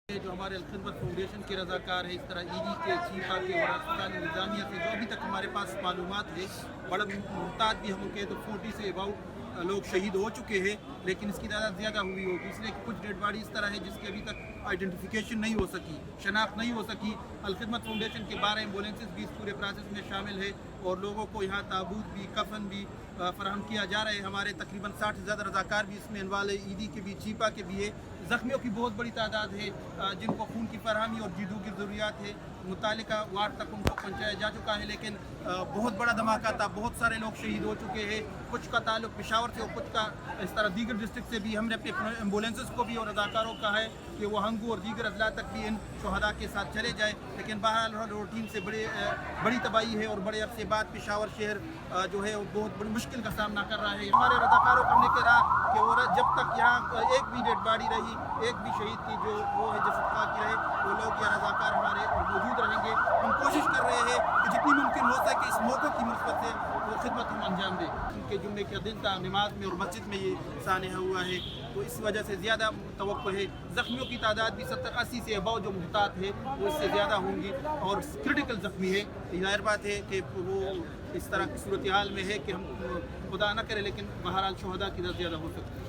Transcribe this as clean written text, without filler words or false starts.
جو ہمارے الخدمت فاؤنڈیشن کے رضاکار ہیں، اس طرح ای ڈی کے چیف کے اور افغان نظامیہ سے جو ابھی تک ہمارے پاس معلومات ہے، بڑا محتاط بھی ہم کہیں تو 40 سے اباؤٹ لوگ شہید ہو چکے ہیں، لیکن اس کی تعداد زیادہ ہوئی ہوگی، اس لیے کہ کچھ ڈیڈ باڈی اس طرح ہے جس کی ابھی تک آئیڈینٹیفیکیشن نہیں ہو سکی، شناخت نہیں ہو سکی۔ الخدمت فاؤنڈیشن کے 12 ایمبولینسز بھی اس پورے پروسیس میں شامل ہے اور لوگوں کو یہاں تابوت بھی، کفن بھی فراہم کیا جا رہا ہے۔ ہمارے تقریباً 60 سے زیادہ رضاکار بھی اس میں انوالو ہے، ای ڈی کے بھی، چیپا کے بھی ہے۔ زخمیوں کی بہت بڑی تعداد ہے جن کو خون کی فراہمی اور جیدو کی ضروریات ہے، متعلقہ وارڈ تک ان کو پہنچایا جا چکا ہے، لیکن بہت بڑا دھماکہ تھا، بہت سارے لوگ شہید ہو چکے ہیں، کچھ کا تعلق پشاور سے اور کچھ کا اس طرح دیگر ڈسٹرکٹ سے بھی۔ ہم نے اپنے ایمبولینسز کو بھی اور رضاکاروں کا ہے کہ وہ ہنگو اور دیگر اضلاع تک بھی ان شہداء کے ساتھ چلے جائے، لیکن بہرحال روٹین سے بڑی تباہی ہے اور بڑے عرصے بعد پشاور شہر جو ہے وہ بہت بڑی مشکل کا سامنا کر رہا ہے۔ ہمارے رضاکاروں کو ہم نے کہا کہ وہ جب تک یہاں ایک بھی ڈیڈ باڈی رہی، ایک بھی شہید کی جو وہ ہے جسد خاکی رہے، وہ لوگ یا رضاکار ہمارے موجود رہیں گے۔ ہم کوشش کر رہے ہیں کہ جتنی ممکن ہو سکے اس موقع کی نسبت سے وہ خدمت ہم انجام دیں۔ ان کے جمعے کا دن تھا، نماز میں اور مسجد میں یہ سانحہ ہوا ہے، تو اس وجہ سے زیادہ توقع ہے۔ زخمیوں کی تعداد بھی 70-80 سے اباؤ جو محتاط ہے وہ اس سے زیادہ ہوں گی اور کرٹیکل زخمی ہے۔ ظاہر بات ہے کہ وہ اس طرح کی صورتحال میں ہے کہ ہم خدا نہ کرے، لیکن بہرحال شہداء کی تعداد زیادہ ہو سکتی ہے۔